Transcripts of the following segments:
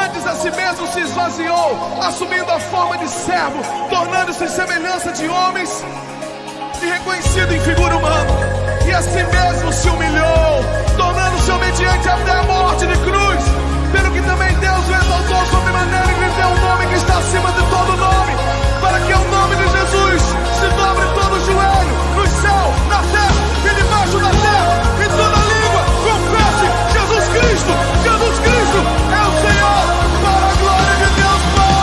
Antes a si mesmo se esvaziou, assumindo a forma de servo, tornando-se semelhança de homens e reconhecido em figura humana. E a si mesmo se humilhou, tornando-se obediente até a morte de cruz. Pelo que também Deus o exaltou sobremaneira e lhe deu um nome que está acima de todo nome, para que ao nome de Jesus se dobre todo o joelho, no céu, na terra e debaixo da terra, e toda língua confesse: Jesus Cristo é o Senhor, para a glória de Deus Pai.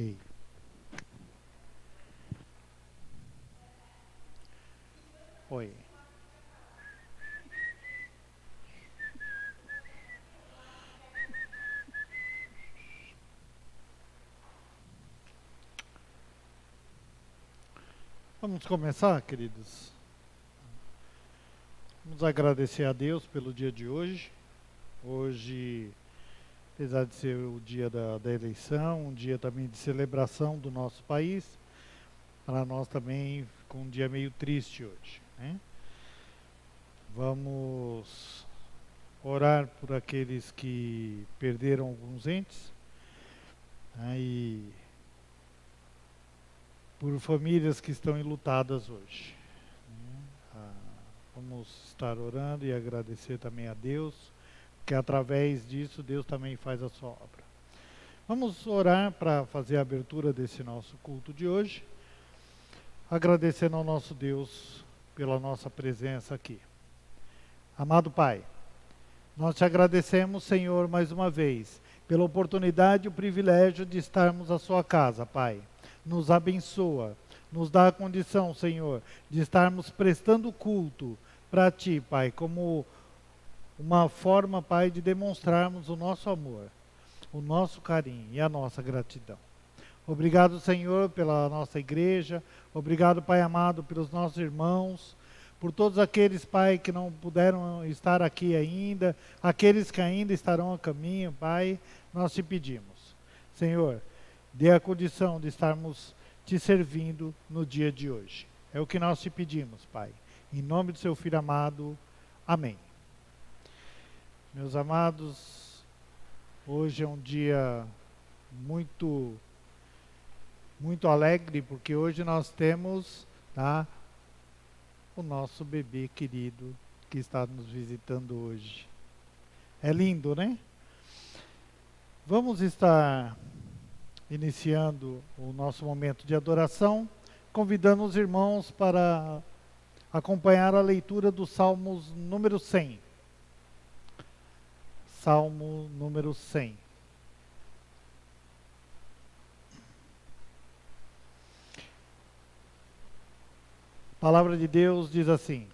Ei. Oi. Vamos começar, queridos? Vamos agradecer a Deus pelo dia de hoje. Hoje, apesar de ser o dia da eleição, um dia também de celebração do nosso país, para nós também ficou um dia meio triste hoje, né? Vamos orar por aqueles que perderam alguns entes, né, e por famílias que estão enlutadas hoje, né? Vamos estar orando e agradecer também a Deus, que através disso Deus também faz a sua obra. Vamos orar para fazer a abertura desse nosso culto de hoje, agradecendo ao nosso Deus pela nossa presença aqui. Amado Pai, nós te agradecemos, Senhor, mais uma vez, pela oportunidade e o privilégio de estarmos à sua casa, Pai. Nos abençoa, nos dá a condição, Senhor, de estarmos prestando culto para Ti, Pai, como uma forma, Pai, de demonstrarmos o nosso amor, o nosso carinho e a nossa gratidão. Obrigado, Senhor, pela nossa igreja, obrigado, Pai amado, pelos nossos irmãos, por todos aqueles, Pai, que não puderam estar aqui ainda, aqueles que ainda estarão a caminho, Pai, nós te pedimos. Senhor, dê a condição de estarmos te servindo no dia de hoje. É o que nós te pedimos, Pai. Em nome do seu Filho amado, amém. Meus amados, hoje é um dia muito alegre, porque hoje nós temos, tá, o nosso bebê querido que está nos visitando hoje. É lindo, né? Vamos estar iniciando o nosso momento de adoração, convidando os irmãos para acompanhar a leitura do Salmos número 100. Salmo número 100. A palavra de Deus diz assim: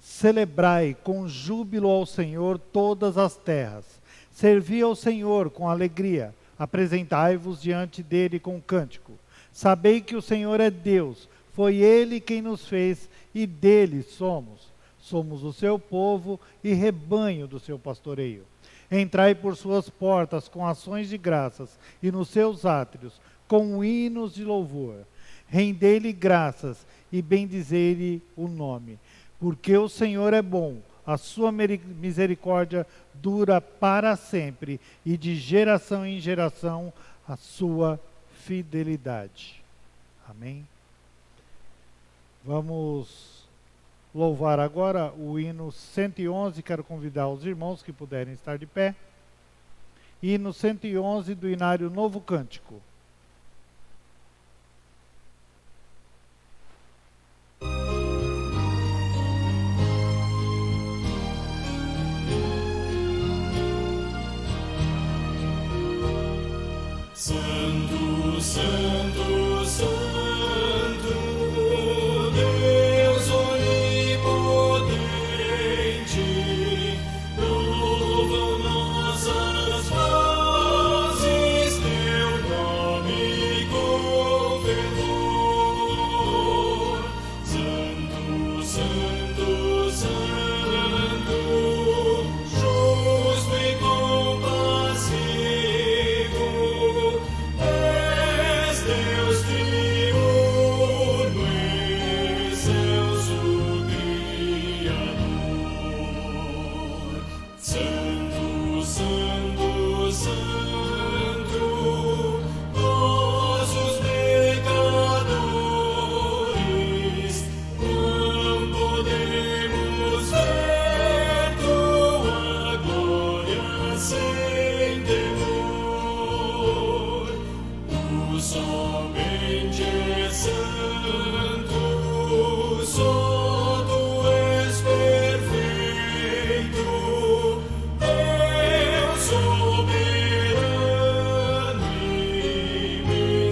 celebrai com júbilo ao Senhor todas as terras, servi ao Senhor com alegria, apresentai-vos diante dele com cântico. Sabei que o Senhor é Deus, foi ele quem nos fez e dele somos. Somos o seu povo e rebanho do seu pastoreio. Entrai por suas portas com ações de graças e nos seus átrios com hinos de louvor. Rendei-lhe graças e bendizei-lhe o nome, porque o Senhor é bom, a sua misericórdia dura para sempre, e de geração em geração a sua fidelidade. Amém? Vamos louvar agora o hino 111, quero convidar os irmãos que puderem estar de pé. Hino 111 do Inário Novo Cântico. Santo, Santo, Santo, Deus onipotente, louvam nossas vozes, teu nome com fervor. Santo, Santo, Santo, justo e compassivo, Deus triuno, excelso Criador. Santo, Santo, Santo, nós os pecadores não podemos ver tua glória sem temor. Tu somente és santo, só tu és perfeito, Deus soberano e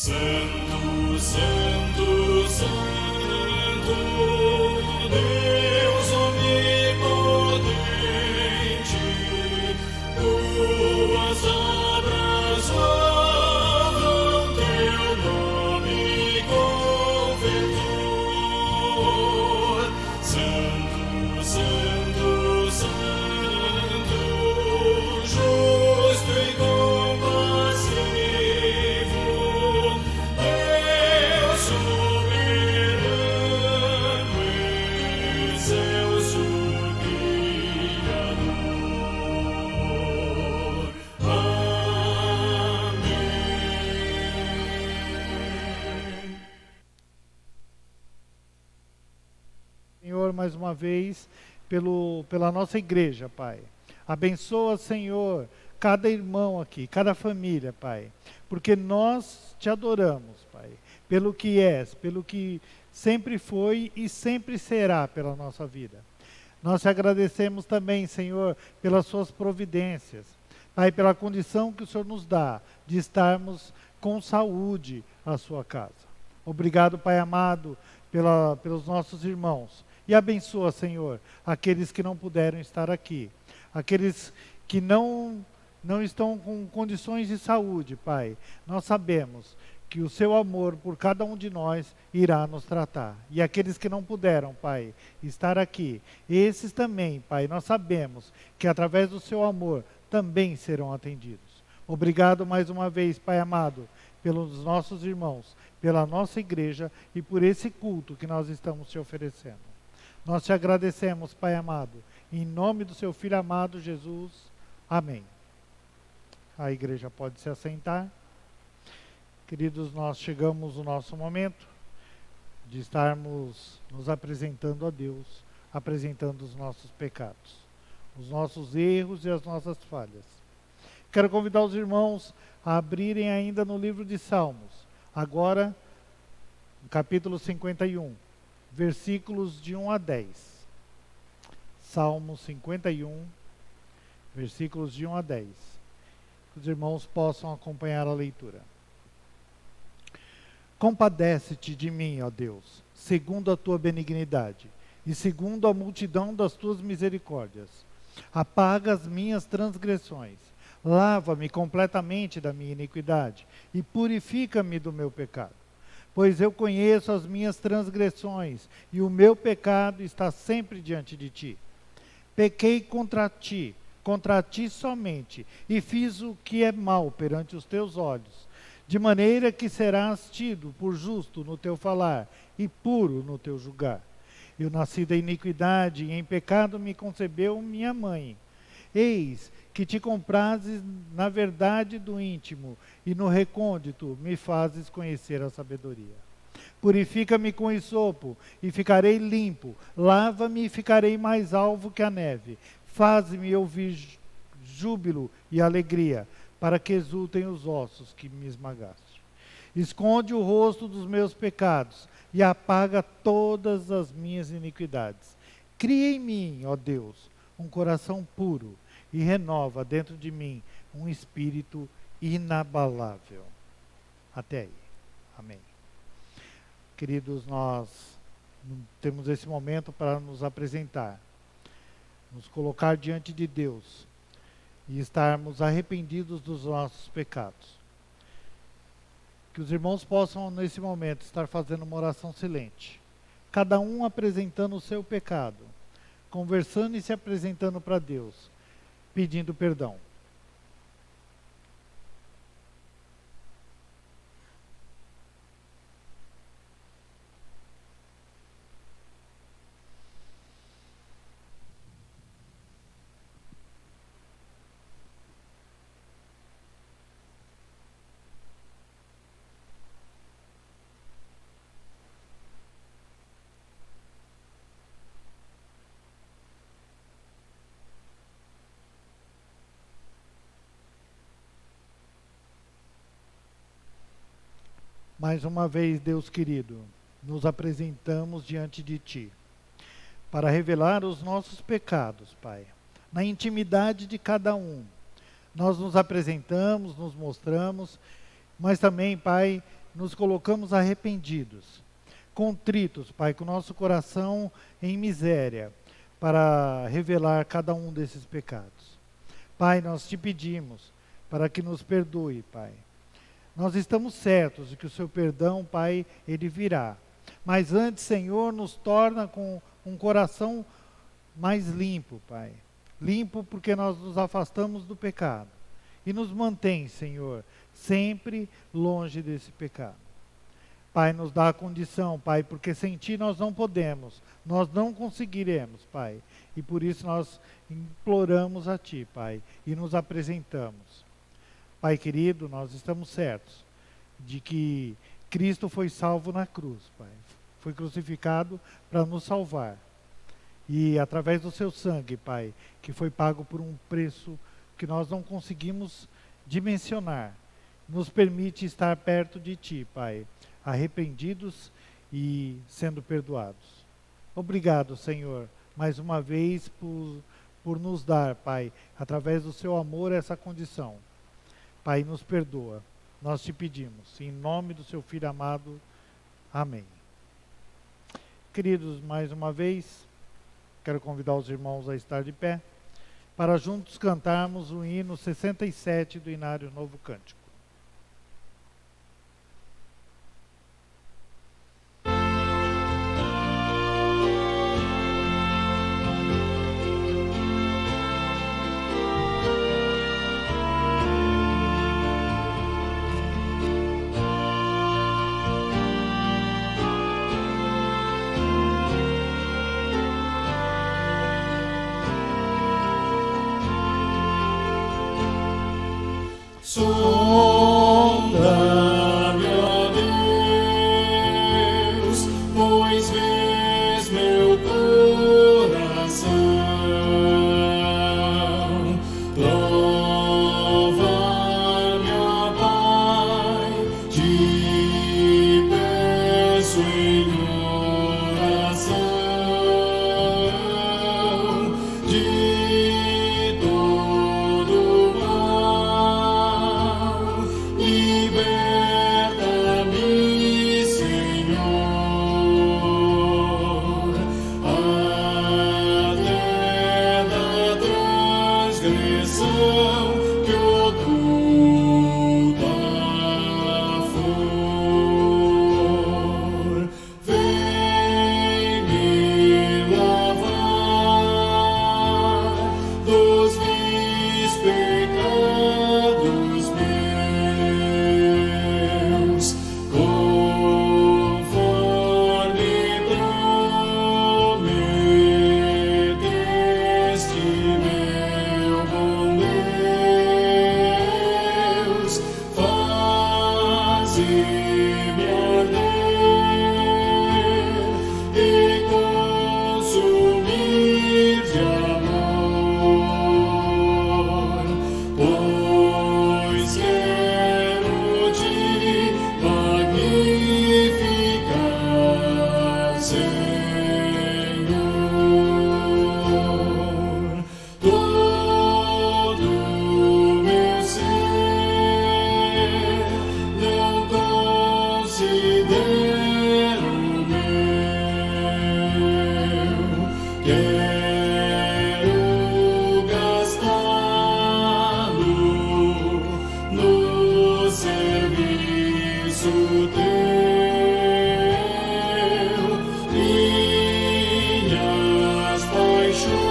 Santo, Santo, Santo, Deus onipotente, tuas obras louvam teu nome confessor. Santo, Santo, Santo, justo e compassivo, Deus soberano, excelso Criador. Amém. Senhor, mais uma vez, pela nossa igreja, Pai. Abençoa, Senhor, cada irmão aqui, cada família, Pai. Porque nós te adoramos, Pai. Pelo que és, pelo que sempre foi e sempre será pela nossa vida. Nós te agradecemos também, Senhor, pelas suas providências. Pai, pela condição que o Senhor nos dá de estarmos com saúde à sua casa. Obrigado, Pai amado, pelos nossos irmãos. E abençoa, Senhor, aqueles que não puderam estar aqui. Aqueles que não estão com condições de saúde, Pai. Nós sabemos que o seu amor por cada um de nós irá nos tratar. E aqueles que não puderam, Pai, estar aqui, esses também, Pai, nós sabemos que através do seu amor também serão atendidos. Obrigado mais uma vez, Pai amado, pelos nossos irmãos, pela nossa igreja e por esse culto que nós estamos te oferecendo. Nós te agradecemos, Pai amado, em nome do seu Filho amado Jesus. Amém. A igreja pode se assentar. Queridos, nós chegamos no nosso momento de estarmos nos apresentando a Deus, apresentando os nossos pecados, os nossos erros e as nossas falhas. Quero convidar os irmãos a abrirem ainda no livro de Salmos, agora, no capítulo 51, versículos de 1 a 10. Salmo 51, versículos de 1 a 10. Que os irmãos possam acompanhar a leitura. Compadece-te de mim, ó Deus, segundo a tua benignidade, e segundo a multidão das tuas misericórdias. Apaga as minhas transgressões, lava-me completamente da minha iniquidade, e purifica-me do meu pecado. Pois eu conheço as minhas transgressões, e o meu pecado está sempre diante de ti. Pequei contra ti somente, e fiz o que é mal perante os teus olhos, de maneira que serás tido por justo no teu falar, e puro no teu julgar. Eu nasci da iniquidade, e em pecado me concebeu minha mãe. Eis que te comprases na verdade do íntimo, e no recôndito me fazes conhecer a sabedoria. Purifica-me com esopo, e ficarei limpo. Lava-me, e ficarei mais alvo que a neve. Faze-me ouvir júbilo e alegria, para que exultem os ossos que me esmagaste. Esconde o rosto dos meus pecados, e apaga todas as minhas iniquidades. Cria em mim, ó Deus, um coração puro, e renova dentro de mim um espírito inabalável. Até aí. Amém. Queridos, nós temos esse momento para nos apresentar, nos colocar diante de Deus e estarmos arrependidos dos nossos pecados. Que os irmãos possam, nesse momento, estar fazendo uma oração silente, cada um apresentando o seu pecado, conversando e se apresentando para Deus, pedindo perdão. Mais uma vez, Deus querido, nos apresentamos diante de Ti, para revelar os nossos pecados, Pai, na intimidade de cada um. Nós nos apresentamos, nos mostramos, mas também, Pai, nos colocamos arrependidos, contritos, Pai, com o nosso coração em miséria, para revelar cada um desses pecados. Pai, nós te pedimos para que nos perdoe, Pai. Nós estamos certos de que o seu perdão, Pai, ele virá. Mas antes, Senhor, nos torna com um coração mais limpo, Pai. Limpo porque nós nos afastamos do pecado. E nos mantém, Senhor, sempre longe desse pecado. Pai, nos dá a condição, Pai, porque sem Ti nós não podemos, nós não conseguiremos, Pai. E por isso nós imploramos a Ti, Pai, e nos apresentamos. Pai querido, nós estamos certos de que Cristo foi salvo na cruz, Pai. Foi crucificado para nos salvar. E através do seu sangue, Pai, que foi pago por um preço que nós não conseguimos dimensionar, nos permite estar perto de Ti, Pai, arrependidos e sendo perdoados. Obrigado, Senhor, mais uma vez por nos dar, Pai, através do seu amor, essa condição. Pai, nos perdoa. Nós te pedimos, em nome do seu Filho amado. Amém. Queridos, mais uma vez, quero convidar os irmãos a estar de pé, para juntos cantarmos o hino 67 do Inário Novo Cântico. Sonda-me, ó Deus, pois vês meu coração. Prova-me, ó Pai, te peço em oração, de todo mal. Liberta-me, Senhor, até da transgressão que oculta for. Vem me lavar dos vis pecados meus, conforme prometeste, meu bom Deus. Faze-me arder e consumir de amor, pois quero te magnificar, Senhor. Todo meu ser não considero meu, quero gastá-lo no serviço teu. Minhas paixões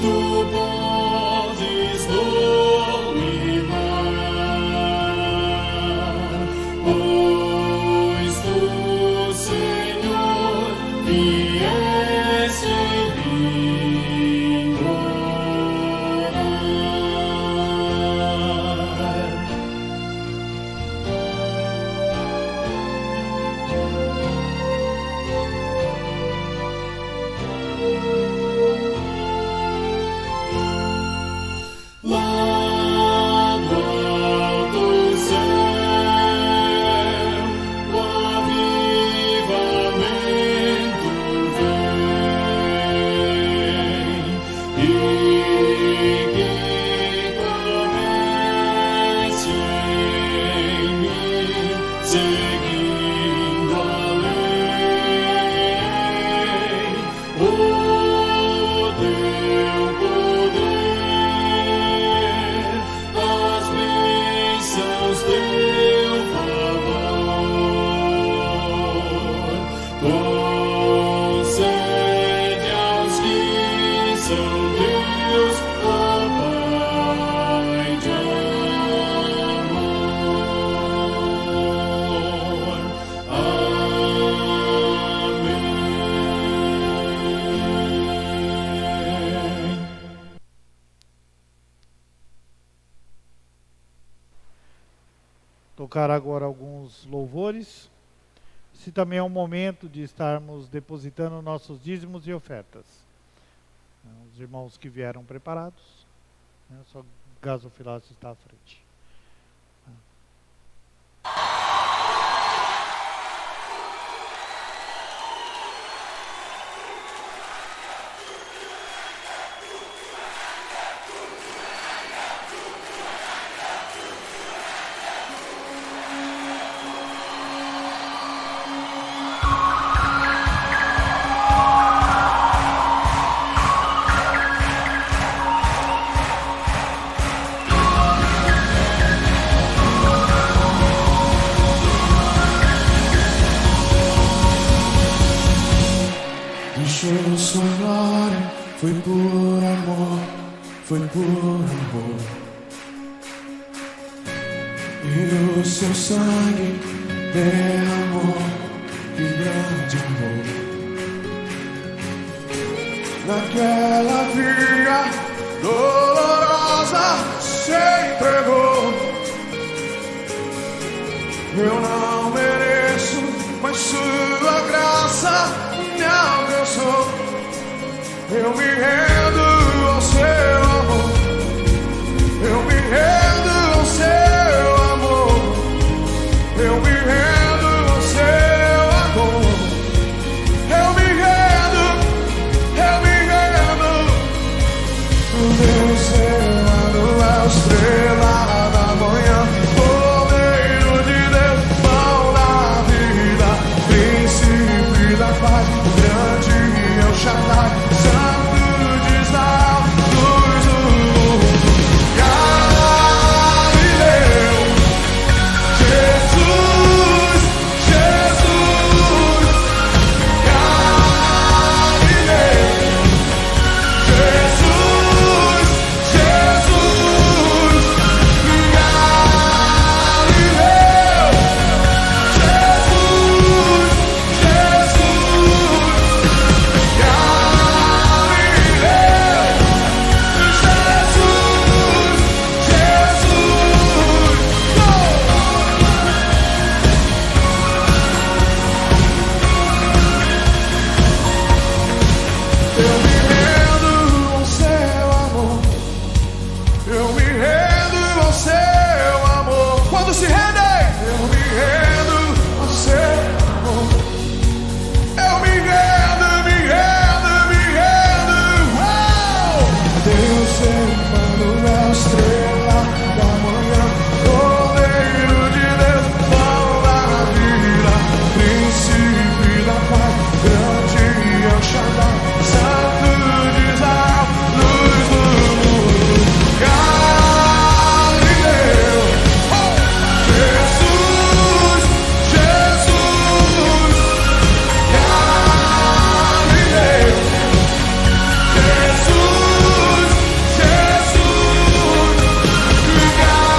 tu podes dominar, pois tu, Senhor, vieste em mim morar. tocar agora alguns louvores. Se também é um momento de estarmos depositando nossos dízimos e ofertas. Os irmãos que vieram preparados, só gasofilácio está à frente. Deixou sua glória, foi por amor, foi por amor. E o seu sangue derramou, que grande amor. Naquela via dolorosa se entregou. Eu não mereço, mas sua graça me alcançou. Eu me rendo ao seu amor. Eu me rendo ao seu amor. Eu me rendo ao seu amor. Eu me rendo, eu me rendo. O meu céu é a estrela da manhã. Cordeiro de Deus, pão da vida, príncipe da paz, o grande El Shaddai, Santo de Israel, luz do mundo. Galileu, Jesus, Jesus. Galileu, Jesus, Jesus. Galileu, Jesus, eu me rendo ao seu amor. Eu me rendo ao seu amor. Quando se rendem, eu me rendo ao seu amor. Eu me rendo, me rendo, me rendo. Uau! Deus Emmanuel, estrela da manhã, Cordeiro de Deus, pão da vida, príncipe da paz, grande El Shaddai, Santo de Israel, luz do mundo. Galileu, Jesus, Jesus. Galileu, Jesus, Jesus. Galileu,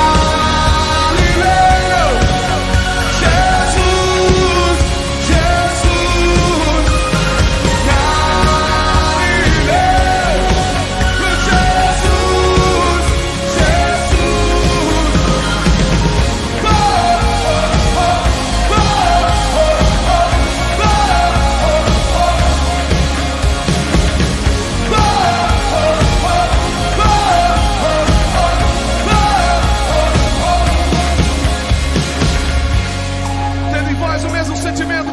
Jesus, Jesus. Tendo em voz o mesmo sentimento.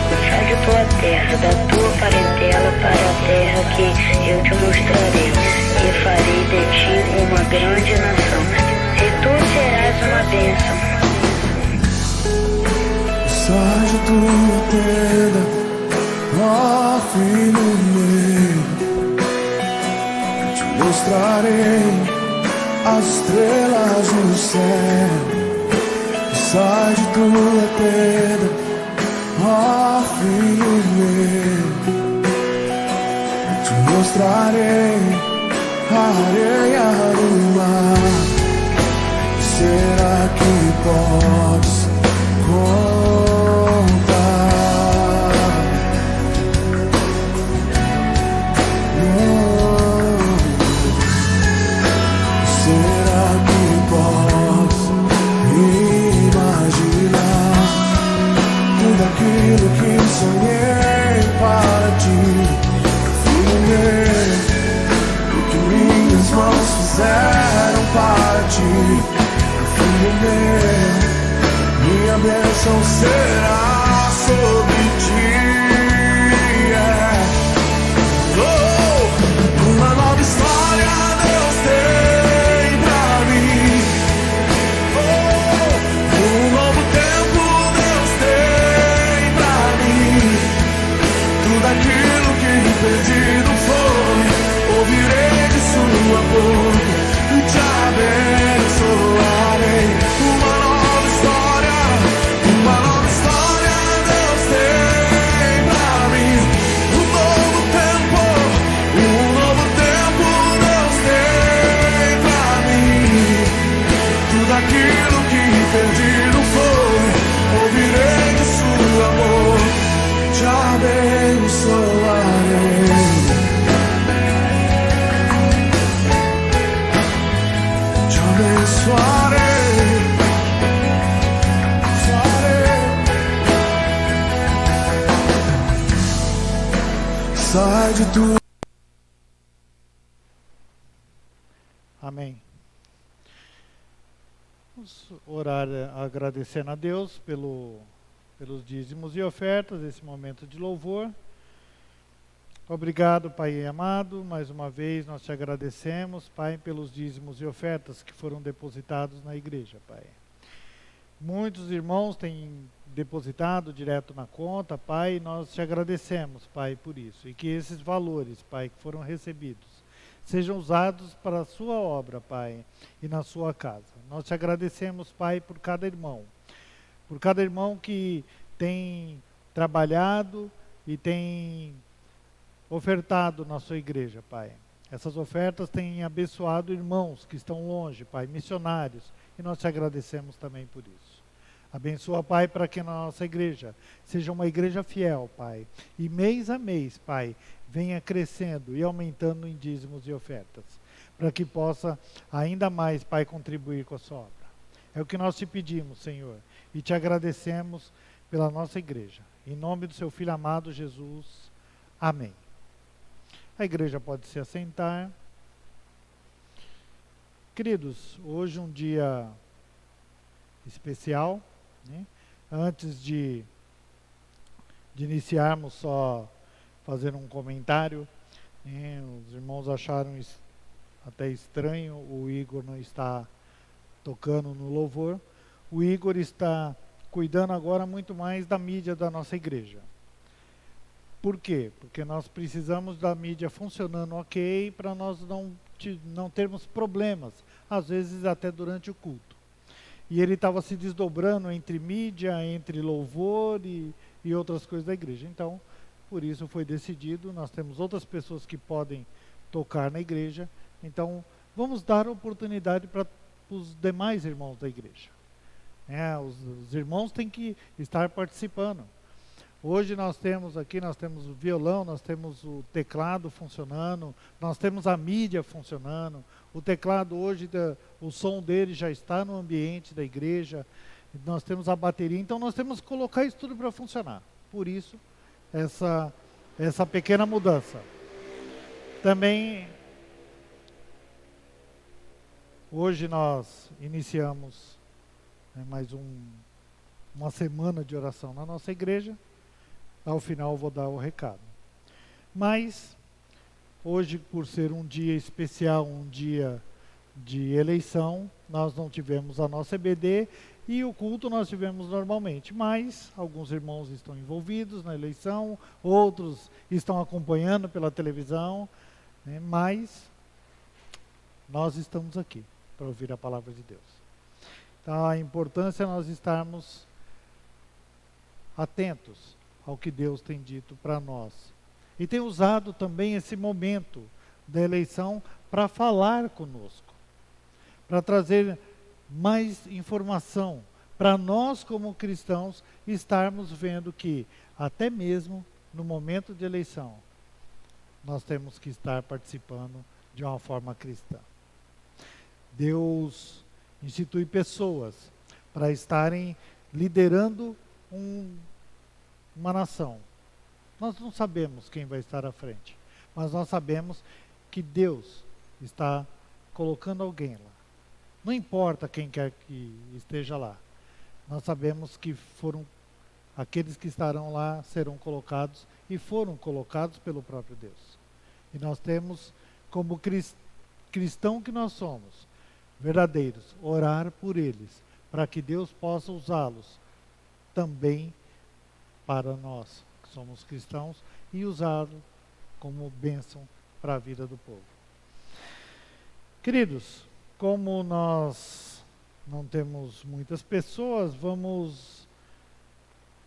Sai de tua terra, da tua parentela, para a terra que eu te mostrarei, e farei de ti uma grande nação, e tu serás uma bênção. Sai de tua tenda, ó filho meu, te mostrarei as estrelas do céu. Sai de tua tenda, ó filho meu, te mostrarei a areia do mar. Será que podes contar? Será Pai de tudo. Amém. Vamos orar agradecendo a Deus pelos dízimos e ofertas, esse momento de louvor. Obrigado, Pai amado, mais uma vez nós te agradecemos, Pai, pelos dízimos e ofertas que foram depositados na igreja, Pai. Muitos irmãos têm depositado direto na conta, Pai, e nós te agradecemos, Pai, por isso. E que esses valores, Pai, que foram recebidos, sejam usados para a sua obra, Pai, e na sua casa. Nós te agradecemos, Pai, por cada irmão que tem trabalhado e tem ofertado na sua igreja, Pai. Essas ofertas têm abençoado irmãos que estão longe, Pai, missionários, e nós te agradecemos também por isso. Abençoa, Pai, para que a nossa igreja seja uma igreja fiel, Pai, e mês a mês, Pai, venha crescendo e aumentando em dízimos e ofertas, para que possa ainda mais, Pai, contribuir com a sua obra. É o que nós te pedimos, Senhor, e te agradecemos pela nossa igreja. Em nome do seu Filho amado, Jesus. Amém. A igreja pode se assentar. Queridos, hoje um dia especial, né? Antes de iniciarmos, só fazer um comentário, né? Os irmãos acharam até estranho o Igor não estar tocando no louvor. O Igor está cuidando agora muito mais da mídia da nossa igreja. Por quê? Porque nós precisamos da mídia funcionando ok para nós não termos problemas, às vezes até durante o culto. E ele estava se desdobrando entre mídia, entre louvor e outras coisas da igreja. Então, por isso foi decidido, nós temos outras pessoas que podem tocar na igreja. Então, vamos dar oportunidade para os demais irmãos da igreja. Os irmãos têm que estar participando. Hoje nós temos o violão, nós temos o teclado funcionando, nós temos a mídia funcionando. O teclado hoje, o som dele já está no ambiente da igreja, nós temos a bateria, então nós temos que colocar isso tudo para funcionar. Por isso, essa pequena mudança. Também, hoje nós iniciamos mais uma semana de oração na nossa igreja. Ao final eu vou dar o recado. Mas, hoje, por ser um dia especial, um dia de eleição, nós não tivemos a nossa EBD e o culto nós tivemos normalmente. Mas, alguns irmãos estão envolvidos na eleição, outros estão acompanhando pela televisão, né? Mas nós estamos aqui para ouvir a palavra de Deus. Então, a importância é nós estarmos atentos ao que Deus tem dito para nós. E tem usado também esse momento da eleição para falar conosco, para trazer mais informação, para nós como cristãos estarmos vendo que até mesmo no momento de eleição nós temos que estar participando de uma forma cristã. Deus institui pessoas para estarem liderando uma nação. Nós não sabemos quem vai estar à frente, mas nós sabemos que Deus está colocando alguém lá. Não importa quem quer que esteja lá. Nós sabemos que aqueles que estarão lá serão colocados e foram colocados pelo próprio Deus. E nós temos, como cristão que nós somos, verdadeiros, orar por eles, para que Deus possa usá-los também para nós, que somos cristãos, e usá-lo como bênção para a vida do povo. Queridos, como nós não temos muitas pessoas, vamos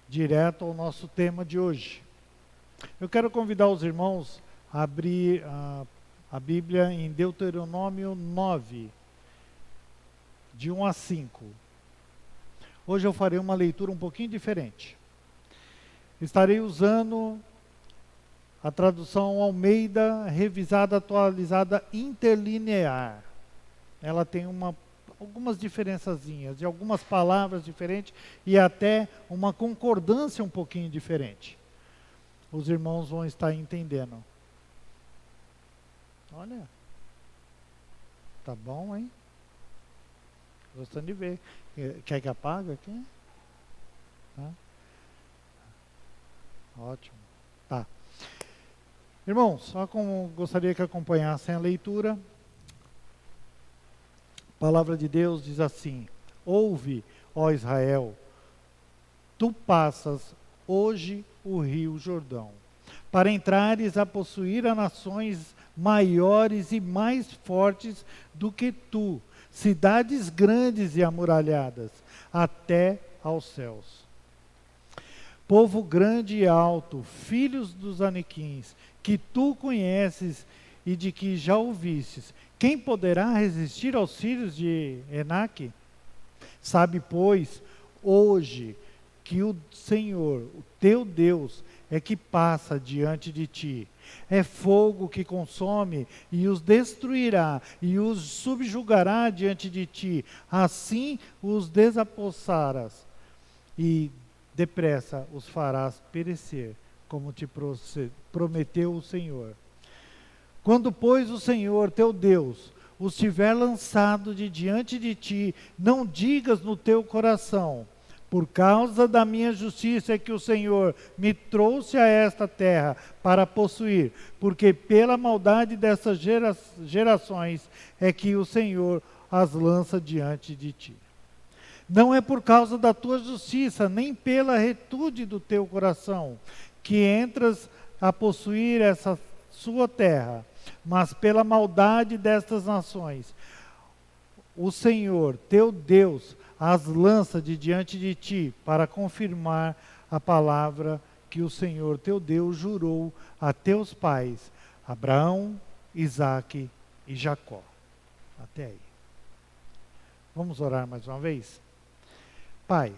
direto ao nosso tema de hoje. Eu quero convidar os irmãos a abrir a Bíblia em Deuteronômio 9, de 1 a 5. Hoje eu farei uma leitura um pouquinho diferente. Estarei usando a tradução Almeida, revisada, atualizada, interlinear. Ela tem algumas diferençazinhas, de algumas palavras diferentes e até uma concordância um pouquinho diferente. Os irmãos vão estar entendendo Olha. Tá bom, hein? Gostando de ver. Quer que apague aqui? Tá? Ótimo. Tá. Irmãos, só como gostaria que acompanhassem a leitura. A palavra de Deus diz assim: ouve, ó Israel, tu passas hoje o rio Jordão, para entrares a possuir as nações maiores e mais fortes do que tu, cidades grandes e amuralhadas, até aos céus. Povo grande e alto, filhos dos Aniquins, que tu conheces e de que já ouvistes, quem poderá resistir aos filhos de Enaque? Sabe, pois, hoje que o Senhor, o teu Deus, é que passa diante de ti. É fogo que consome e os destruirá e os subjugará diante de ti. Assim os desapossarás e depressa os farás perecer, como te prometeu o Senhor. Quando, pois, o Senhor, teu Deus, os tiver lançado de diante de ti, não digas no teu coração: por causa da minha justiça é que o Senhor me trouxe a esta terra para possuir, porque pela maldade dessas gerações é que o Senhor as lança diante de ti. Não é por causa da tua justiça, nem pela retitude do teu coração, que entras a possuir essa sua terra, mas pela maldade destas nações. O Senhor, teu Deus, as lança de diante de ti, para confirmar a palavra que o Senhor, teu Deus, jurou a teus pais, Abraão, Isaque e Jacó. Até aí. Vamos orar mais uma vez? Pai,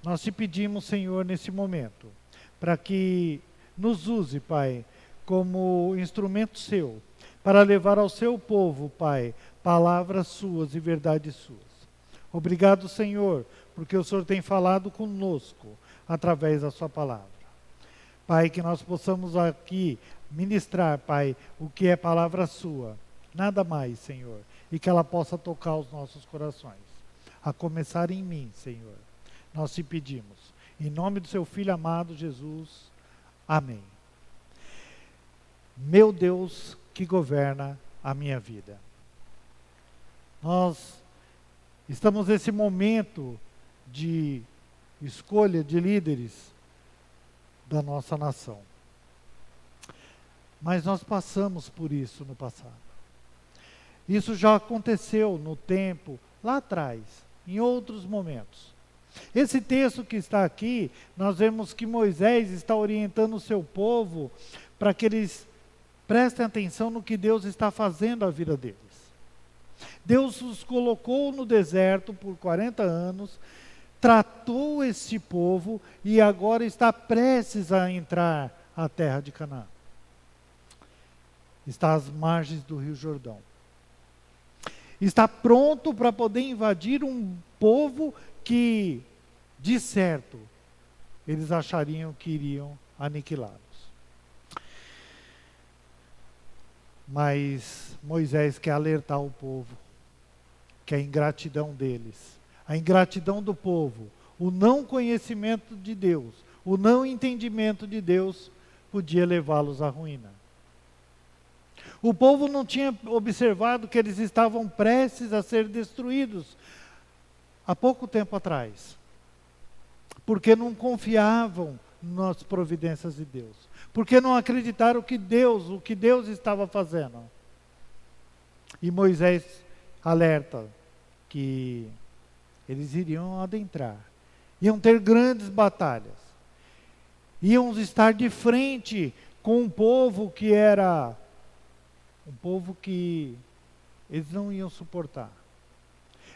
nós te pedimos, Senhor, nesse momento, para que nos use, Pai, como instrumento seu, para levar ao seu povo, Pai, palavras suas e verdades suas. Obrigado, Senhor, porque o Senhor tem falado conosco através da sua palavra. Pai, que nós possamos aqui ministrar, Pai, o que é palavra sua, nada mais, Senhor, e que ela possa tocar os nossos corações, a começar em mim, Senhor. Nós te pedimos, em nome do seu Filho amado Jesus, amém. Meu Deus que governa a minha vida. Nós estamos nesse momento de escolha de líderes da nossa nação. Mas nós passamos por isso no passado. Isso já aconteceu no tempo, lá atrás, em outros momentos. Esse texto que está aqui, nós vemos que Moisés está orientando o seu povo para que eles prestem atenção no que Deus está fazendo na vida deles. Deus os colocou no deserto por 40 anos, tratou este povo e agora está prestes a entrar à terra de Canaã. Está às margens do Rio Jordão. Está pronto para poder invadir um povo que, de certo, eles achariam que iriam aniquilá-los. Mas Moisés quer alertar o povo que a ingratidão deles, a ingratidão do povo, o não conhecimento de Deus, o não entendimento de Deus podia levá-los à ruína. O povo não tinha observado que eles estavam prestes a ser destruídos há pouco tempo atrás, porque não confiavam nas providências de Deus, porque não acreditaram o que Deus estava fazendo. E Moisés alerta que eles iriam adentrar, iam ter grandes batalhas, iam estar de frente com um povo que era um povo que eles não iam suportar.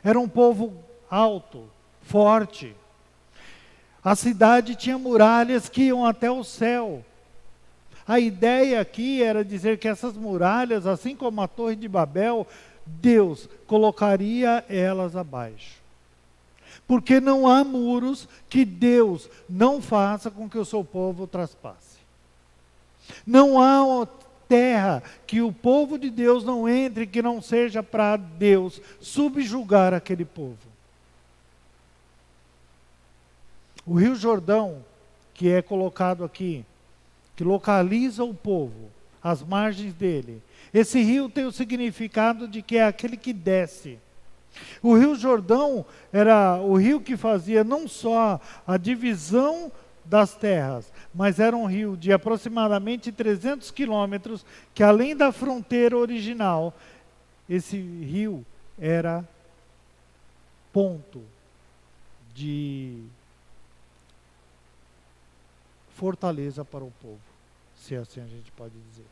Era um povo alto, forte. A cidade tinha muralhas que iam até o céu. A ideia aqui era dizer que essas muralhas, assim como a Torre de Babel, Deus colocaria elas abaixo. Porque não há muros que Deus não faça com que o seu povo traspasse. Não há terra que o povo de Deus não entre, que não seja para Deus subjugar aquele povo. O Rio Jordão, que é colocado aqui, que localiza o povo, as margens dele. Esse rio tem o significado de que é aquele que desce. O Rio Jordão era o rio que fazia não só a divisão das terras, mas era um rio de aproximadamente 300 quilômetros, que além da fronteira original, esse rio era ponto de fortaleza para o povo, se assim a gente pode dizer.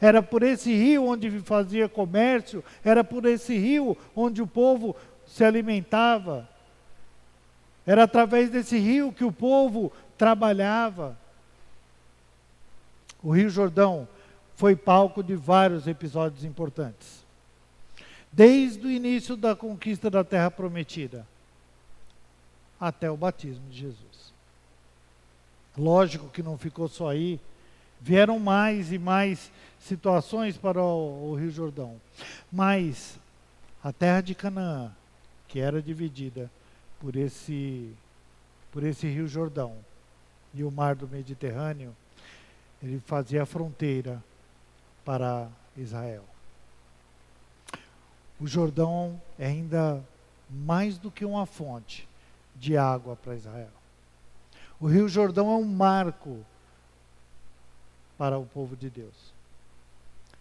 Era por esse rio onde fazia comércio, era por esse rio onde o povo se alimentava. Era através desse rio que o povo trabalhava. O Rio Jordão foi palco de vários episódios importantes. Desde o início da conquista da Terra Prometida até o batismo de Jesus. Lógico que não ficou só aí. Vieram mais e mais situações para o Rio Jordão. Mas a terra de Canaã, que era dividida por esse Rio Jordão e o mar do Mediterrâneo, ele fazia a fronteira para Israel. O Jordão é ainda mais do que uma fonte de água para Israel. O Rio Jordão é um marco para o povo de Deus.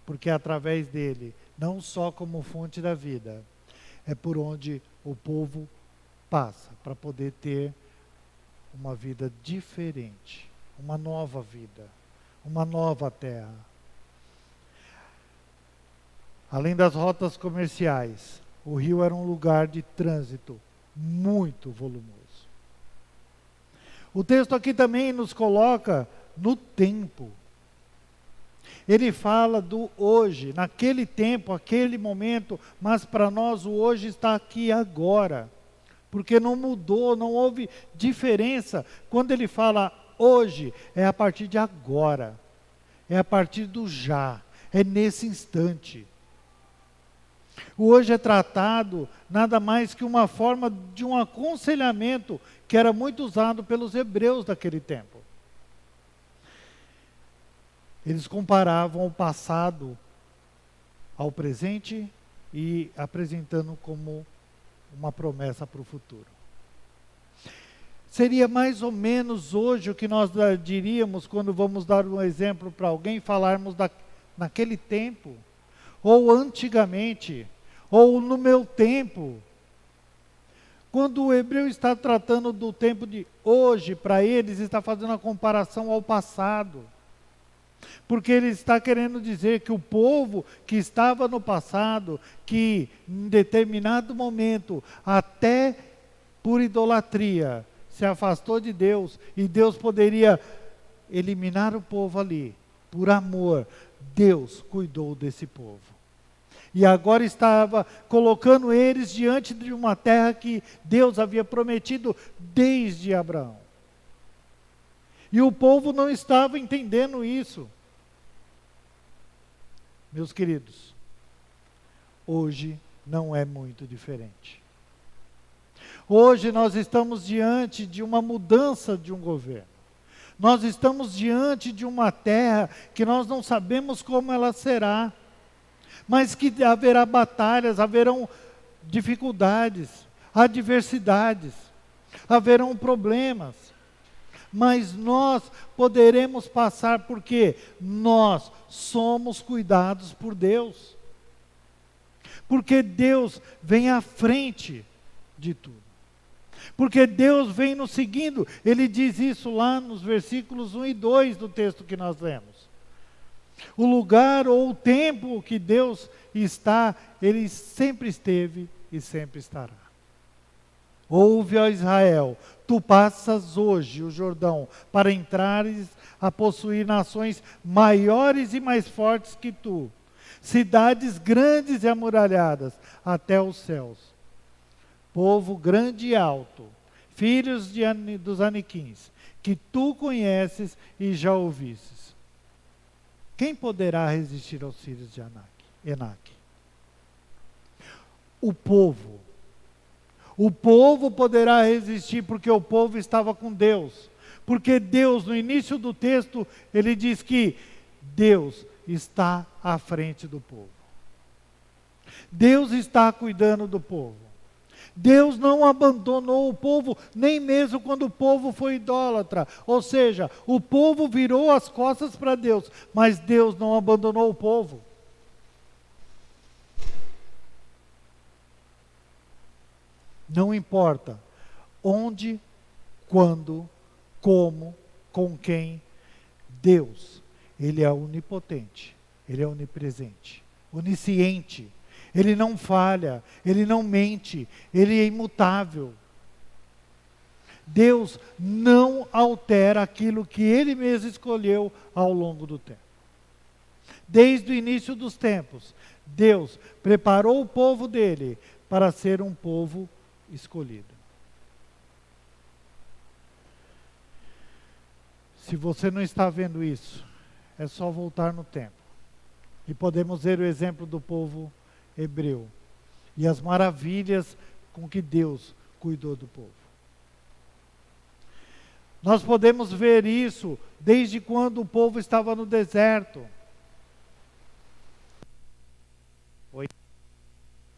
Porque é através dele, não só como fonte da vida, é por onde o povo passa para poder ter uma vida diferente, uma nova vida, uma nova terra. Além das rotas comerciais, o rio era um lugar de trânsito muito volumoso. O texto aqui também nos coloca no tempo. Ele fala do hoje, naquele tempo, aquele momento, mas para nós o hoje está aqui agora. Porque não mudou, não houve diferença. Quando ele fala hoje, é a partir de agora. É a partir do já. É nesse instante. O hoje é tratado nada mais que uma forma de um aconselhamento que era muito usado pelos hebreus daquele tempo. Eles comparavam o passado ao presente e apresentando como uma promessa para o futuro. Seria mais ou menos hoje o que nós diríamos quando vamos dar um exemplo para alguém, falarmos naquele tempo, ou antigamente, ou no meu tempo. Quando o hebreu está tratando do tempo de hoje, para eles está fazendo a comparação ao passado. Porque ele está querendo dizer que o povo que estava no passado, que em determinado momento, até por idolatria, se afastou de Deus, e Deus poderia eliminar o povo ali, por amor, Deus cuidou desse povo. E agora estava colocando eles diante de uma terra que Deus havia prometido desde Abraão. E o povo não estava entendendo isso. Meus queridos, hoje não é muito diferente. Hoje nós estamos diante de uma mudança de um governo. Nós estamos diante de uma terra que nós não sabemos como ela será, mas que haverá batalhas, haverão dificuldades, adversidades, haverão problemas. Mas nós poderemos passar porque nós somos cuidados por Deus. Porque Deus vem à frente de tudo. Porque Deus vem nos seguindo. Ele diz isso lá nos versículos 1 e 2 do texto que nós lemos. O lugar ou o tempo que Deus está, Ele sempre esteve e sempre estará. Ouve, ó Israel, tu passas hoje o Jordão para entrares a possuir nações maiores e mais fortes que tu, cidades grandes e amuralhadas até os céus, povo grande e alto, filhos dos Aniquins, que tu conheces e já ouvistes. quem poderá resistir aos filhos de Enaque? O povo. O povo poderá resistir porque o povo estava com Deus. Porque Deus, no início do texto, ele diz que Deus está à frente do povo. Deus está cuidando do povo. Deus não abandonou o povo, nem mesmo quando o povo foi idólatra. Ou seja, o povo virou as costas para Deus, mas Deus não abandonou o povo. Não importa onde, quando, como, com quem, Deus, Ele é onipotente, Ele é onipresente, onisciente. Ele não falha, Ele não mente, Ele é imutável. Deus não altera aquilo que Ele mesmo escolheu ao longo do tempo. Desde o início dos tempos, Deus preparou o povo dele para ser um povo escolhido. Se você não está vendo isso, é só voltar no tempo. E podemos ver o exemplo do povo hebreu e as maravilhas com que Deus cuidou do povo. Nós podemos ver isso desde quando o povo estava no deserto.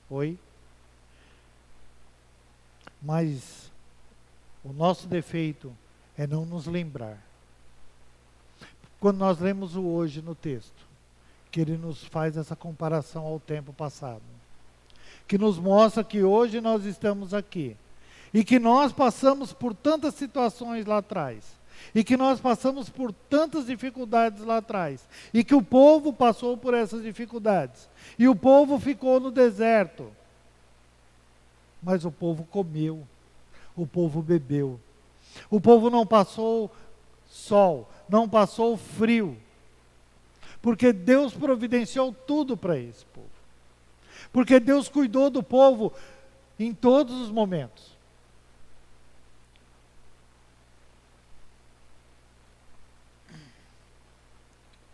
Foi. Mas o nosso defeito é não nos lembrar. Quando nós lemos o hoje no texto, que ele nos faz essa comparação ao tempo passado, que nos mostra que hoje nós estamos aqui, e que nós passamos por tantas situações lá atrás, e que nós passamos por tantas dificuldades lá atrás, e que o povo passou por essas dificuldades, e o povo ficou no deserto, mas o povo comeu, o povo bebeu, o povo não passou sol, não passou frio, porque Deus providenciou tudo para esse povo. Porque Deus cuidou do povo em todos os momentos.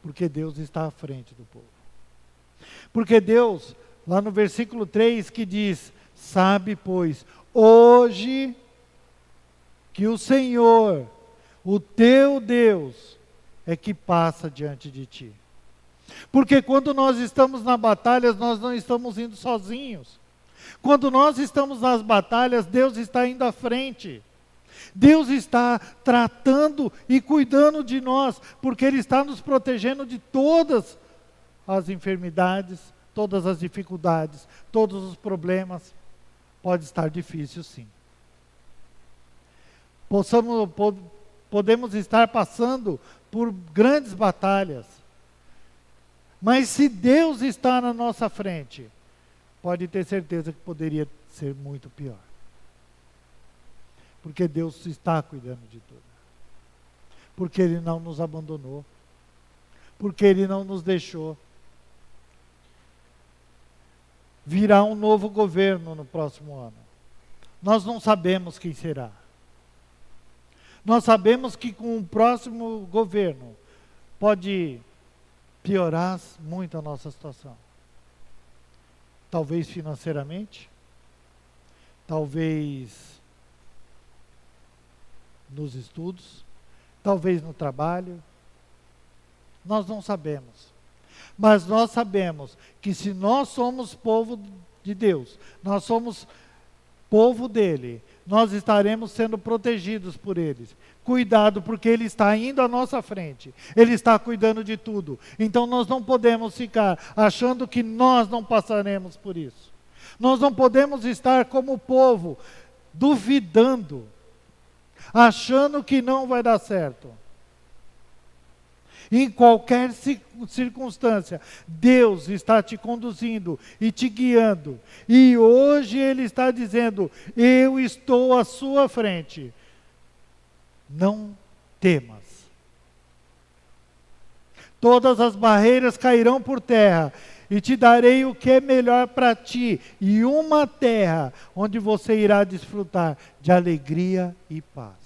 Porque Deus está à frente do povo. Porque Deus, lá no versículo 3, que diz: sabe, pois, hoje que o Senhor, o teu Deus, é que passa diante de ti. Porque quando nós estamos na batalha, nós não estamos indo sozinhos. Quando nós estamos nas batalhas, Deus está indo à frente. Deus está tratando e cuidando de nós, porque Ele está nos protegendo de todas as enfermidades, todas as dificuldades, todos os problemas. Pode estar difícil, sim. Podemos estar passando por grandes batalhas. Mas se Deus está na nossa frente, pode ter certeza que poderia ser muito pior. Porque Deus está cuidando de tudo. Porque Ele não nos abandonou. Porque Ele não nos deixou. Virá um novo governo no próximo ano. Nós não sabemos quem será. Nós sabemos que com o próximo governo pode piorar muito a nossa situação. Talvez financeiramente, talvez nos estudos, talvez no trabalho. Nós não sabemos. Mas nós sabemos que se nós somos povo de Deus, nós somos povo dele, nós estaremos sendo protegidos por eles. Cuidado, porque Ele está indo à nossa frente. Ele está cuidando de tudo. Então nós não podemos ficar achando que nós não passaremos por isso. Nós não podemos estar como povo, duvidando, achando que não vai dar certo. Em qualquer circunstância, Deus está te conduzindo e te guiando. E hoje Ele está dizendo: eu estou à sua frente. Não temas. Todas as barreiras cairão por terra, e te darei o que é melhor para ti, e uma terra onde você irá desfrutar de alegria e paz.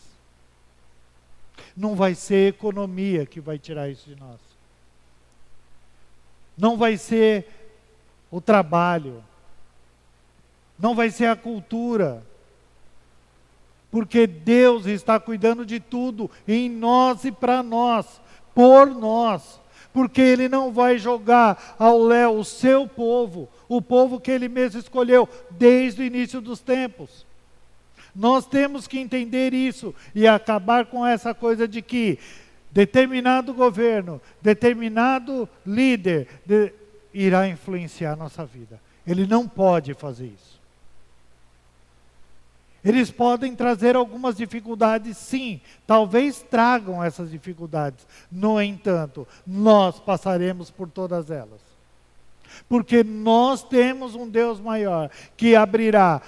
Não vai ser economia que vai tirar isso de nós. não vai ser o trabalho, não vai ser a cultura, porque Deus está cuidando de tudo, em nós e para nós, por nós, porque Ele não vai jogar ao léu o seu povo, o povo que Ele mesmo escolheu desde o início dos tempos. Nós temos que entender isso e acabar com essa coisa de que determinado governo, determinado líder irá influenciar a nossa vida. Ele não pode fazer isso. Eles podem trazer algumas dificuldades, sim, talvez tragam essas dificuldades. No entanto, nós passaremos por todas elas. Porque nós temos um Deus maior que abrirá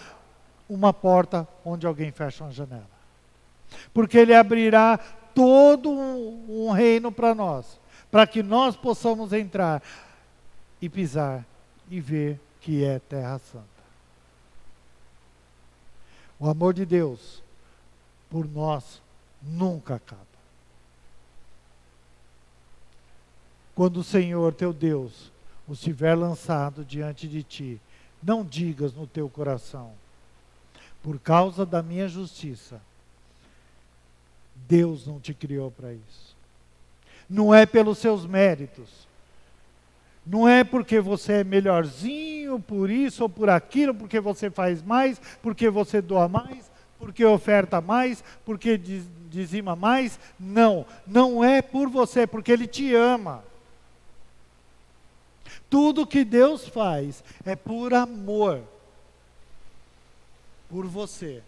uma porta onde alguém fecha uma janela. Porque Ele abrirá todo um reino para nós, para que nós possamos entrar e pisar e ver que é terra santa. O amor de Deus por nós nunca acaba. Quando o Senhor teu Deus os tiver lançado diante de ti, não digas no teu coração: por causa da minha justiça, Deus não te criou para isso. Não é pelos seus méritos. Não é porque você é melhorzinho, por isso ou por aquilo, porque você faz mais, porque você doa mais, porque oferta mais, porque dizima mais. Não, não é por você, porque Ele te ama. Tudo que Deus faz é por amor, por você.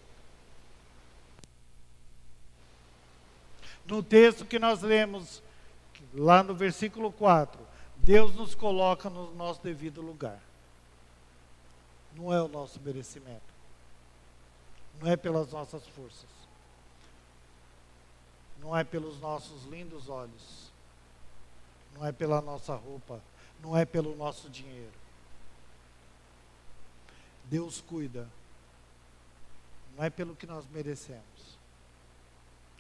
No texto que nós lemos, lá no versículo 4, Deus nos coloca no nosso devido lugar. Não é o nosso merecimento. Não é pelas nossas forças. Não é pelos nossos lindos olhos. Não é pela nossa roupa. Não é pelo nosso dinheiro. Deus cuida. Não é pelo que nós merecemos.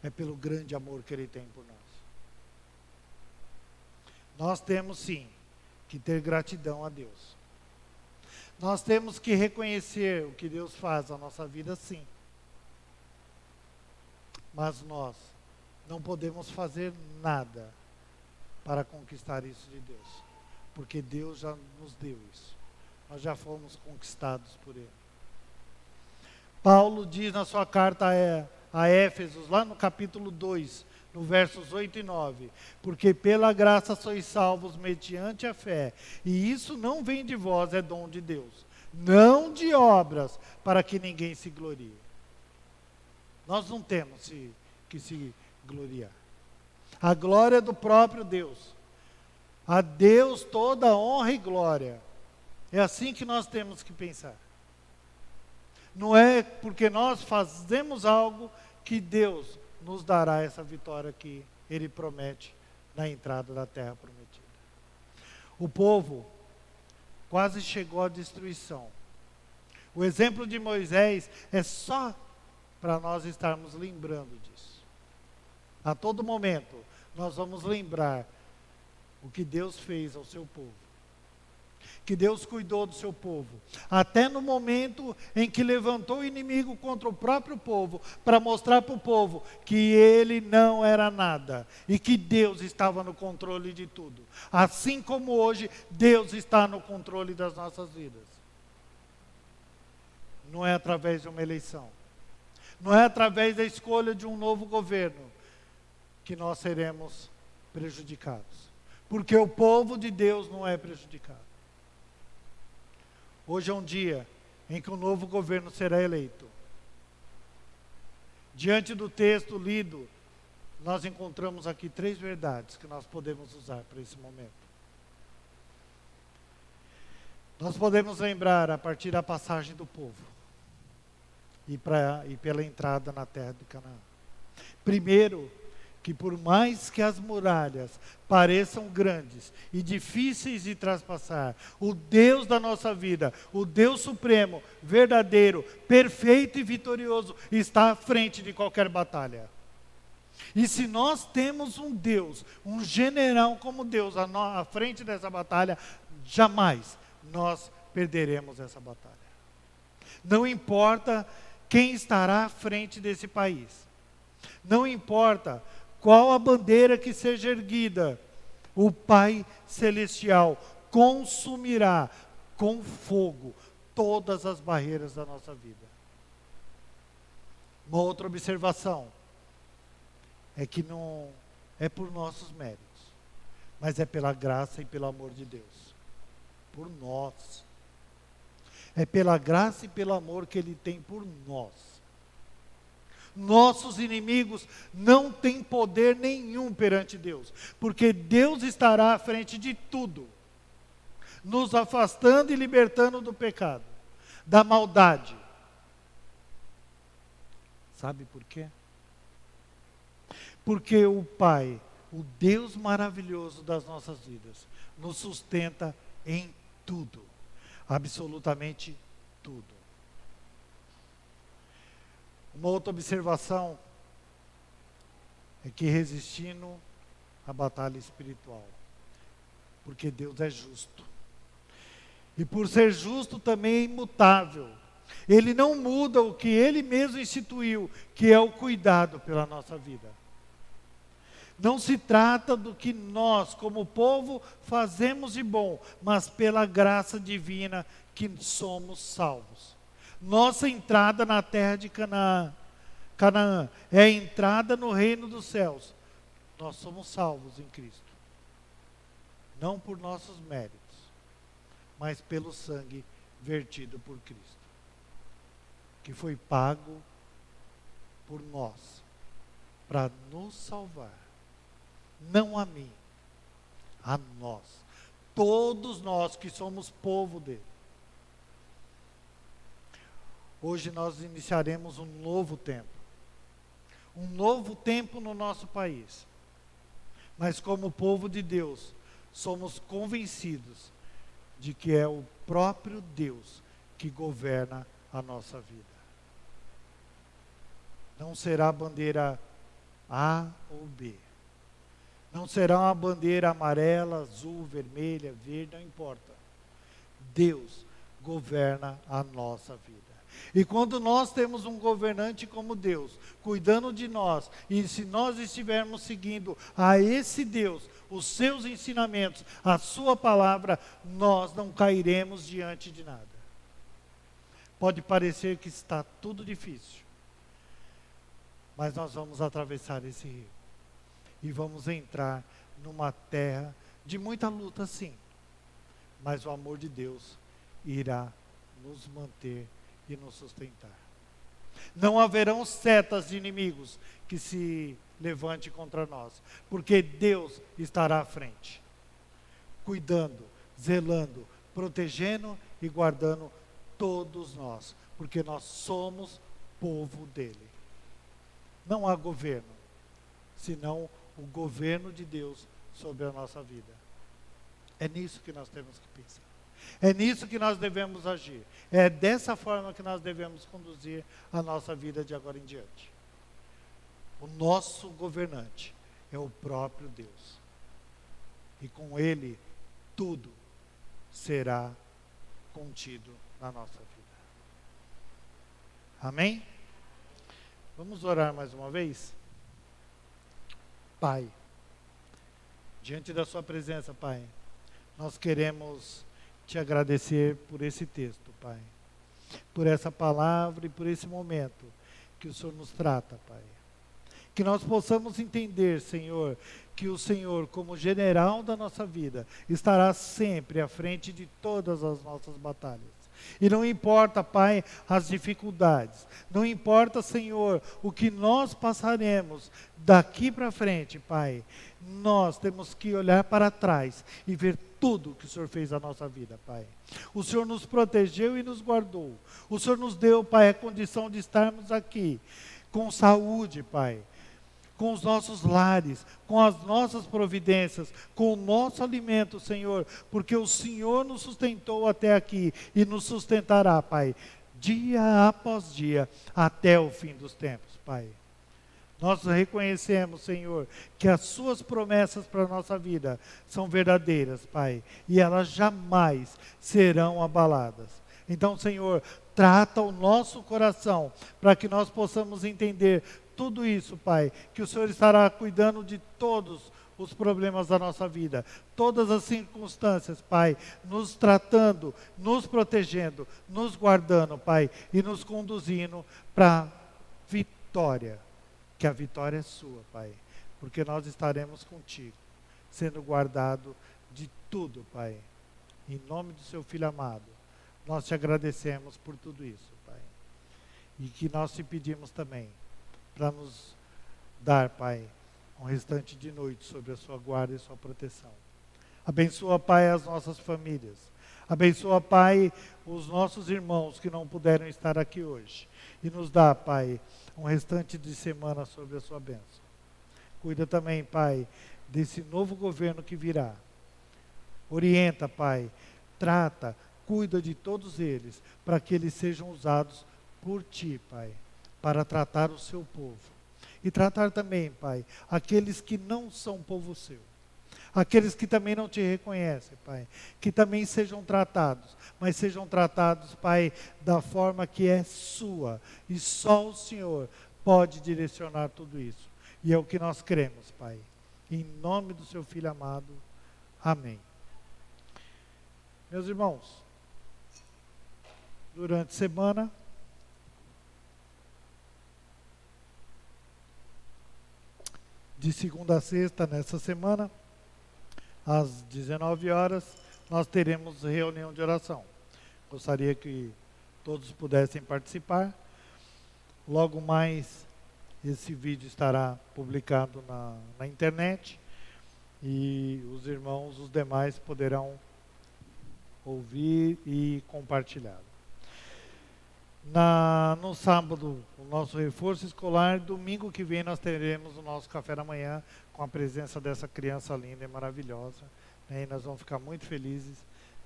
É pelo grande amor que Ele tem por nós. Nós temos sim que ter gratidão a Deus. Nós temos que reconhecer o que Deus faz na nossa vida, sim. Mas nós não podemos fazer nada para conquistar isso de Deus. Porque Deus já nos deu isso. Nós já fomos conquistados por Ele. Paulo diz na sua carta a Éfesos, lá no capítulo 2, no versos 8 e 9, porque pela graça sois salvos mediante a fé, e isso não vem de vós, é dom de Deus, não de obras, para que ninguém se glorie. Nós não temos que se gloriar. A glória é do próprio Deus. A Deus toda honra e glória. É assim que nós temos que pensar. Não é porque nós fazemos algo que Deus nos dará essa vitória que Ele promete na entrada da terra prometida. O povo quase chegou à destruição. O exemplo de Moisés é só para nós estarmos lembrando disso. A todo momento, nós vamos lembrar o que Deus fez ao seu povo. Que Deus cuidou do seu povo, até no momento em que levantou o inimigo contra o próprio povo, para mostrar para o povo que ele não era nada, e que Deus estava no controle de tudo. Assim como hoje, Deus está no controle das nossas vidas. Não é através de uma eleição, não é através da escolha de um novo governo, que nós seremos prejudicados. Porque o povo de Deus não é prejudicado. Hoje é um dia em que um novo governo será eleito. Diante do texto lido, nós encontramos aqui 3 verdades que nós podemos usar para esse momento. Nós podemos lembrar a partir da passagem do povo e pela entrada na terra de Canaã. Primeiro, que por mais que as muralhas pareçam grandes e difíceis de traspassar, o Deus da nossa vida, o Deus supremo, verdadeiro, perfeito e vitorioso, está à frente de qualquer batalha. E se nós temos um Deus, um general como Deus à frente dessa batalha, jamais nós perderemos essa batalha. Não importa quem estará à frente desse país. Não importa qual a bandeira que seja erguida, o Pai Celestial consumirá com fogo todas as barreiras da nossa vida. Uma outra observação é que não é por nossos méritos, mas é pela graça e pelo amor de Deus. Por nós. É pela graça e pelo amor que Ele tem por nós. Nossos inimigos não têm poder nenhum perante Deus, porque Deus estará à frente de tudo, nos afastando e libertando do pecado, da maldade. Sabe por quê? Porque o Pai, o Deus maravilhoso das nossas vidas, nos sustenta em tudo, absolutamente tudo. Uma outra observação é que resistindo à batalha espiritual, porque Deus é justo. E por ser justo também é imutável. Ele não muda o que Ele mesmo instituiu, que é o cuidado pela nossa vida. Não se trata do que nós, como povo, fazemos de bom, mas pela graça divina que somos salvos. Nossa entrada na terra de Canaã é a entrada no reino dos céus. Nós somos salvos em Cristo. Não por nossos méritos, mas pelo sangue vertido por Cristo, que foi pago por nós, para nos salvar. Não a mim, a nós. Todos nós que somos povo dele. Hoje nós iniciaremos um novo tempo. Um novo tempo no nosso país. Mas como povo de Deus, somos convencidos de que é o próprio Deus que governa a nossa vida. Não será bandeira A ou B. Não será uma bandeira amarela, azul, vermelha, verde, não importa. Deus governa a nossa vida. E quando nós temos um governante como Deus, cuidando de nós, e se nós estivermos seguindo a esse Deus, os seus ensinamentos, a sua palavra, nós não cairemos diante de nada. Pode parecer que está tudo difícil, mas nós vamos atravessar esse rio. E vamos entrar numa terra de muita luta, sim. Mas o amor de Deus irá nos manter e nos sustentar. Não haverão setas de inimigos que se levante contra nós, porque Deus estará à frente, cuidando, zelando, protegendo e guardando todos nós, porque nós somos povo dele. Não há governo, senão o governo de Deus sobre a nossa vida. É nisso que nós temos que pensar. É nisso que nós devemos agir. É dessa forma que nós devemos conduzir a nossa vida de agora em diante. O nosso governante é o próprio Deus. E com Ele, tudo será contido na nossa vida. Amém? Vamos orar mais uma vez? Pai, diante da sua presença, Pai, nós queremos te agradecer por esse texto, Pai, por essa palavra e por esse momento que o Senhor nos trata, Pai. Que nós possamos entender, Senhor, que o Senhor, como general da nossa vida, estará sempre à frente de todas as nossas batalhas. E não importa, Pai, as dificuldades, não importa, Senhor, o que nós passaremos daqui para frente, Pai, nós temos que olhar para trás e ver tudo que o Senhor fez na nossa vida, Pai. O Senhor nos protegeu e nos guardou. O Senhor nos deu, Pai, a condição de estarmos aqui com saúde, Pai, com os nossos lares, com as nossas providências, com o nosso alimento, Senhor, porque o Senhor nos sustentou até aqui e nos sustentará, Pai, dia após dia, até o fim dos tempos, Pai. Nós reconhecemos, Senhor, que as suas promessas para a nossa vida são verdadeiras, Pai, e elas jamais serão abaladas. Então, Senhor, trata o nosso coração para que nós possamos entender tudo isso, Pai, que o Senhor estará cuidando de todos os problemas da nossa vida, todas as circunstâncias, Pai, nos tratando, nos protegendo, nos guardando, Pai, e nos conduzindo para a vitória, que a vitória é sua, Pai, porque nós estaremos contigo, sendo guardado de tudo, Pai. Em nome do seu Filho amado, nós te agradecemos por tudo isso, Pai. E que nós te pedimos também, para nos dar, Pai, um restante de noite sobre a sua guarda e sua proteção. Abençoa, Pai, as nossas famílias. Abençoa, Pai, os nossos irmãos que não puderam estar aqui hoje. E nos dá, Pai, um restante de semana sobre a sua bênção. Cuida também, Pai, desse novo governo que virá. Orienta, Pai, trata, cuida de todos eles, para que eles sejam usados por Ti, Pai, para tratar o seu povo. E tratar também, Pai, aqueles que não são povo seu. Aqueles que também não te reconhecem, Pai. Que também sejam tratados, mas sejam tratados, Pai, da forma que é sua. E só o Senhor pode direcionar tudo isso. E é o que nós cremos, Pai. Em nome do seu Filho amado. Amém. Meus irmãos, durante a semana, de segunda a sexta, nessa semana, às 19 horas, nós teremos reunião de oração. Gostaria que todos pudessem participar. Logo mais, esse vídeo estará publicado na internet e os irmãos, os demais, poderão ouvir e compartilhar. No sábado, o nosso reforço escolar. Domingo que vem nós teremos o nosso café da manhã com a presença dessa criança linda e maravilhosa, né? E nós vamos ficar muito felizes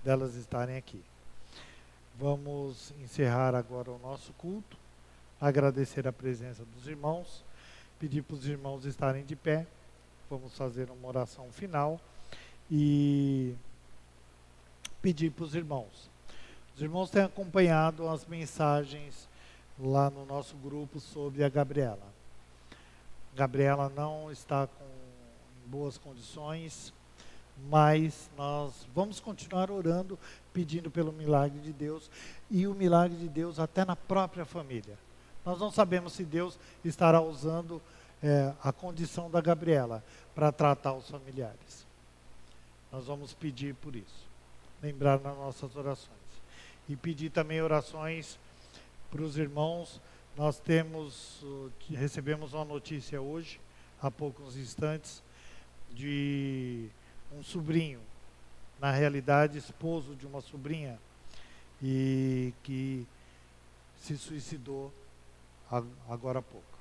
delas estarem aqui. Vamos encerrar agora o nosso culto, agradecer a presença dos irmãos, pedir para os irmãos estarem de pé. Vamos fazer uma oração final e pedir para os irmãos. Os irmãos têm acompanhado as mensagens lá no nosso grupo sobre a Gabriela. Gabriela não está em boas condições, mas nós vamos continuar orando, pedindo pelo milagre de Deus, e o milagre de Deus até na própria família. Nós não sabemos se Deus estará usando a condição da Gabriela para tratar os familiares. Nós vamos pedir por isso, lembrar nas nossas orações. E pedir também orações para os irmãos. Nós recebemos uma notícia hoje, há poucos instantes, de um sobrinho, na realidade esposo de uma sobrinha, e que se suicidou agora há pouco.